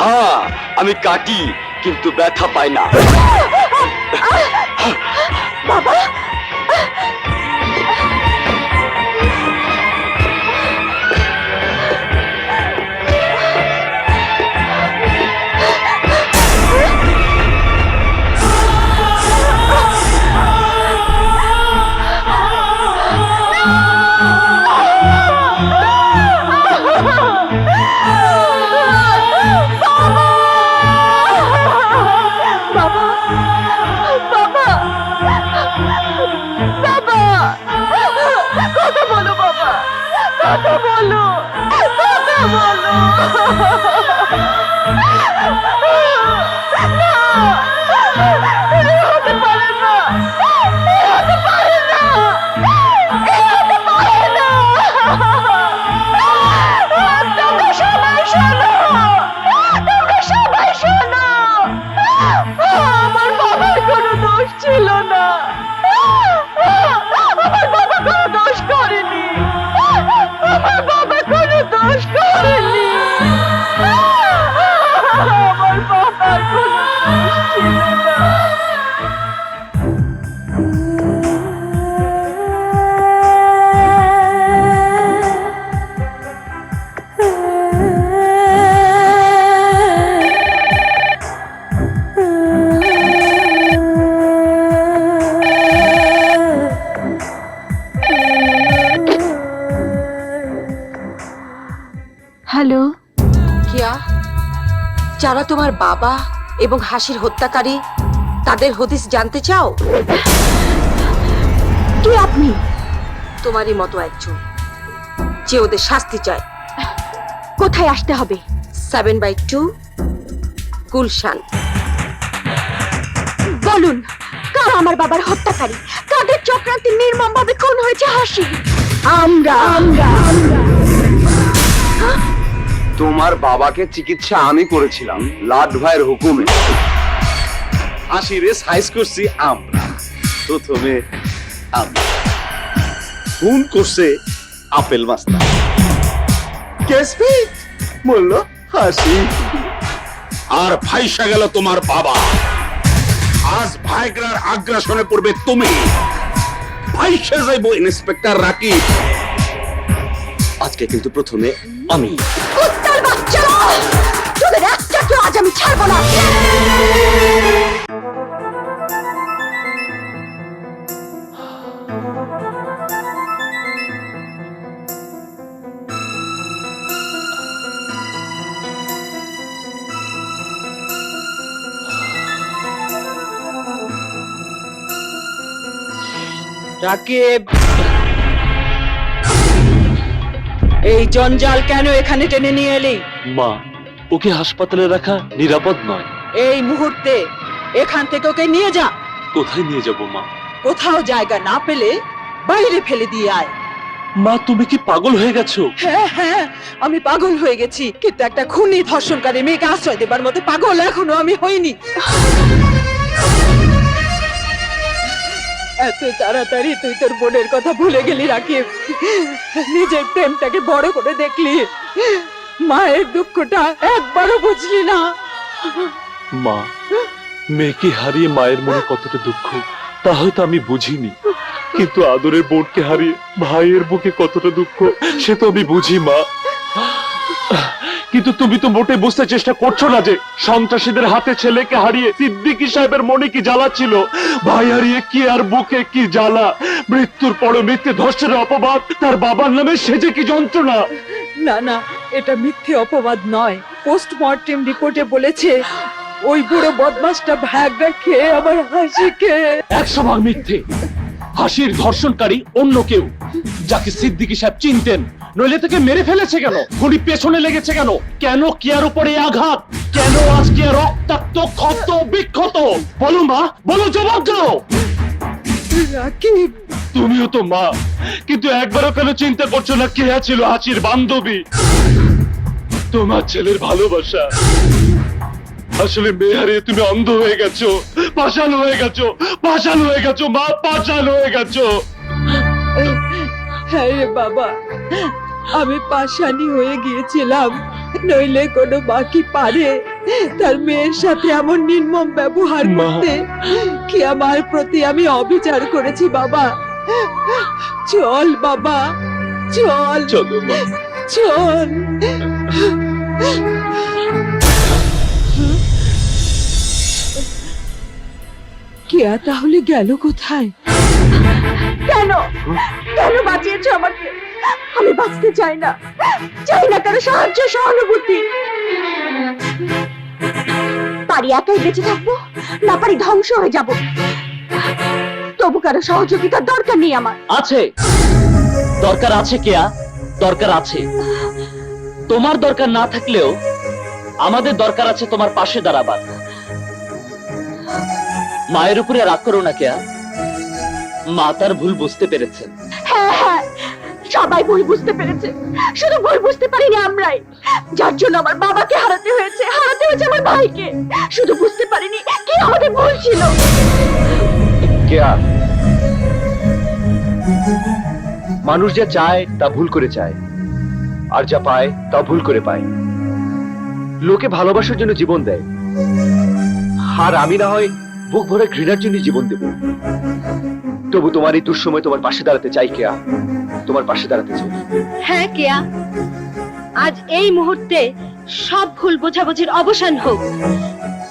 হ্যাঁ, আমি কাটি কিন্তু ব্যথা পাই না। বাবা হ্যালো, কিয়া, যারা তোমার বাবা এবং হাসির হত্যাকারী তাদের হদিস জানতে চাও? কে আপনি? তোমারই মতো একজন যে ওদের শাস্তি চায়। কোথায় আসতে হবে? 7/2 গুলশান। বলুন, কারা আমার বাবার হত্যাকারী? কাদের চক্রান্তে নির্মমভাবে খুন হয়েছে হাসি? আমরা তোমার বাবাকে চিকিৎসা আমি করেছিলাম লাড ভাইয়ের হুকুমে। হাসিরে সাইজ করছি আমরা। প্রথমে আমরা খুন করছে আপেল মাস্টার, কেসপিট বললো হাসি, আর ফাইসা গেল তোমার বাবা। আজ ভাইগ্রার আগ্রাসনে পড়বে তুমি। ফাইসা যাইব ইন্সপেক্টর রাকিব। আজকে কিন্তু প্রথমে আমি। কুত্তার বাচ্চারা, তোদের একটাকেও আজ আমি ছাড়বো না। রাকিব, এই জঞ্জাল কেন এখানে টেনে নিয়ে এলি? মা, ওকে হাসপাতালে রাখা নিরাপদ নয়। এই মুহূর্তে এখান থেকে ওকে নিয়ে যা। কোথায় নিয়ে যাব মা? কোথাও জায়গা না পেলে বাইরে ফেলে দিয়ে আয়। মা, তুমি কি পাগল হয়ে গেছো? হ্যাঁ হ্যাঁ, আমি পাগল হয়ে গেছি, কিন্তু একটা খুনি ধর্ষণকারী মেয়েকে আশ্রয় দেবার মতো পাগল এখনো আমি হইনি। এত তাড়াতাড়ি তুই তোর বোনের কথা ভুলে গেলি রাকিব। নিজের প্রেমটাকে বড় করে দেখলি, মায়ের দুঃখটা একবারও বুঝলি না। মা, মেয়েকে হারিয়ে মায়ের মনে কতটা দুঃখ তা হয়তো আমি বুঝিনি, কিন্তু আদরের বোনকে হারিয়ে ভাইয়ের বুকে কতটা দুঃখ সে তো আমি বুঝি মা। কিন্তু তুমি তো মোটে বুঝতে চেষ্টা করছো না যে সন্ত্রাসীদের হাতে ছেলেকে হারিয়ে সিদ্দিকী সাহেবের মনে কি জ্বালা ছিল, ভাই হারিয়ে কি আর বুকে কি জ্বালা, মৃত্যুর পরে মৃত্যু ধর্ষণের অপবাদ তার বাবার নামে সেজে কি যন্ত্রণা। না না, এটা মিথ্যে অপবাদ নয়। পোস্টমর্টেম রিপোর্টে বলেছে ওই বুড়ো বদমাসটা ভ্যাগরা খেয়ে আবার হাসিকে। 100 ভাগ মিথ্যে। হাসির ধর্ষণকারী অন্য কেউ, যাকে সিদ্দিকী সাহেব চিনতেন। নইলে থেকে মেরে ফেলেছে কেন? গুলি পেছনে লেগেছে কেন? কেন কিয়ার উপরে আঘাত? কেন আজকে রক্তাক্ত ক্ষত বিক্ষত? বলো মা, বলো, জবাব দাও। রাকিব, তুমিও তো মা, কিন্তু একবারও কেন চিন্তা করছো না কে ছিল হাসির বান্ধবী? তোমার ছেলের ভালোবাসা। আসলে মেয়ে হারিয়ে তুমি অন্ধ হয়ে গেছো, পাষাণ হয়ে গেছো, পাষাণ হয়ে গেছো মা, পাষাণ হয়ে গেছো। হ্যাঁ রে বাবা, আমি পাষাণী হয়ে গিয়েছিলাম। নইলে কোনো বাকি পারে তার মেয়ের সাথে এমন নির্মম ব্যবহার মা। করতে? কি আমার প্রতি আমি অবিচার করেছি বাবা? চল বাবা, চল চলো মা। চল। কেয়া তাহলে গেল কোথায়? কেন কেন বাঁচিয়েছো আমাকে? আমি বাঁচতে চাই না, চাই না কারো সাহায্য সহানুভূতি। পারি একাই বেঁচে থাকবো, না পারি ধ্বংস হয়ে যাব। তবু কারো সহযোগিতার দরকার নেই আমার। আছে, দরকার আছে কেয়া, দরকার আছে। তোমার দরকার না থাকলেও আমাদের দরকার আছে তোমার পাশে দাঁড়াবার। মায়ের উপরে রাগ করো না কেয়া, মা তার ভুল বুঝতে পেরেছেন। হ্যাঁ হ্যাঁ, সবাই ভুল বুঝতে পেরেছে, শুধু ভুল বুঝতে পারিনি আমরাই, যার জন্য আমার বাবাকে হারাতে হয়েছে আমার ভাইকে। শুধু বুঝতে পারিনি কি আমাদের ভুল ছিল। কেয়া, মানুষ যা চায় তা ভুল করে চায়, আর যা পায় তা ভুল করে পায়। লোকে ভালোবাসার জন্য জীবন দেয়, আর আমি না হয় বুক ভরে ঘৃণার জন্য জীবন দেব। তবু তোমার এই দুঃসময় তোমার পাশে দাঁড়াতে চাই কেয়া, তোমার পাশে দাঁড়াতে চাই। হ্যাঁ কেয়া, আজ এই মুহূর্তে সব ভুল বোঝাবুঝির অবসান হোক।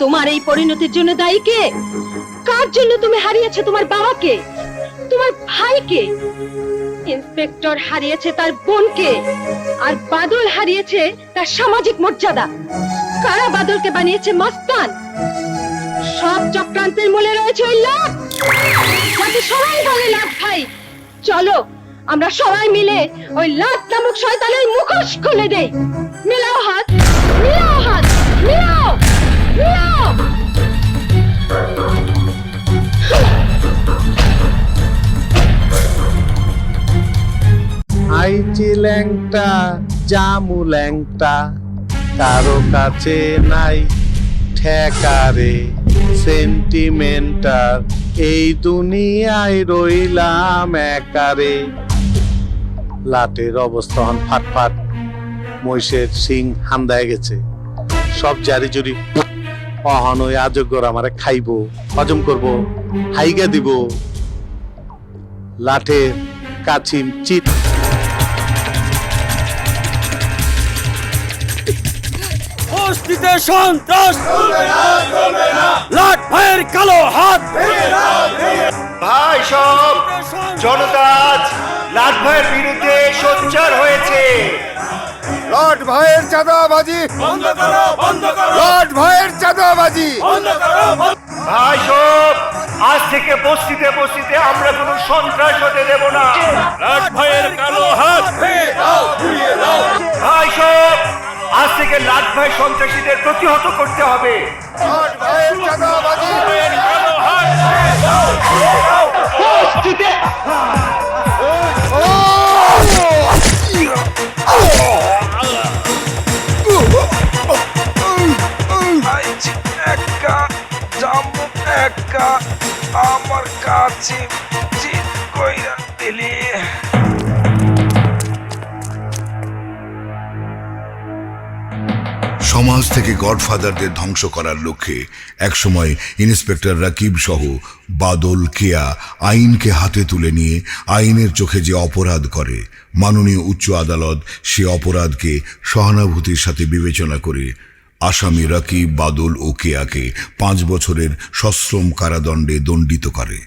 তোমার এই পরিণতির জন্য দায়ী কে? কার জন্য তুমি হারিয়েছো তোমার বাবাকে, তোমার ভাইকে? ইন্সপেক্টর হারিয়েছে তার বোনকে, আর বাদল হারিয়েছে তার সামাজিক মর্যাদা। কারা বাদলকে বানিয়েছে মস্তান? সব চক্রান্তের মূলে রয়েছে ওই লাট, যাকে সবাই বলে লাট ভাই। চলো আমরা সবাই মিলে ওই লাট নামক শয়তানের মুখোশ খুলে দেই। মিলাও হাত, মিলাও হাত, মিলাও, মিলাও। আইচি ল্যাংটা জামু ল্যাংটা, কারো কাছে নাই ঠেকারে সেন্টিমেন্টার, এই দুনিয়ায় রইলাম একারে। লাটের অবস্থান ফাটফাট, মহিষের সিং হান্দায় গেছে। সব জারি জুরি অহন ওই আযোগ্যর আমারে খাইবো, হজম করব, হাইগা দিব। লাঠের কাছিম চিত বস্তিতে সন্ত্রাস, লাট ভাইয়ের কালো হাত। ভাই সব জনতা আজ লাট ভাইয়ের বিরুদ্ধে সোচ্চার হয়েছে। লর্ড ভাইয়ের চাঁদাবাজি বন্ধ করো, বন্ধ করো, লর্ড ভাইয়ের চাঁদাবাজি বন্ধ করো। ভাই সব আজ থেকে বস্তিতে বস্তিতে আমরা কোনো সন্ত্রাস হতে দেব না। লাট ভাইয়ের কালো হাত ভেঙে দাও, ঘুরিয়ে দাও। ভাই সব আজ থেকে লাট ভাই সন্ত্রাসীদের প্রতিহত করতে হবে। লর্ড ভাইয়ের চাঁদাবাজি কালো হাত ভেঙে দাও, ঘুরিয়ে দাও। একা জামু একা আমার কাছে জিত কইরা দিলি। সমাজ থেকে গডফাদারদের ধ্বংস করার লক্ষ্যে একসময় ইন্সপেক্টর রাকিব সহ বাদল, কেয়া আইনকে হাতে তুলে নিয়ে আইনের চোখে যে অপরাধ করে, মাননীয় উচ্চ আদালত সে অপরাধকে সহানুভূতির সাথে বিবেচনা করে আসামি রাকিব, বাদল ও কেয়াকে 5 বছরের সশ্রম কারাদণ্ডে দণ্ডিত করে।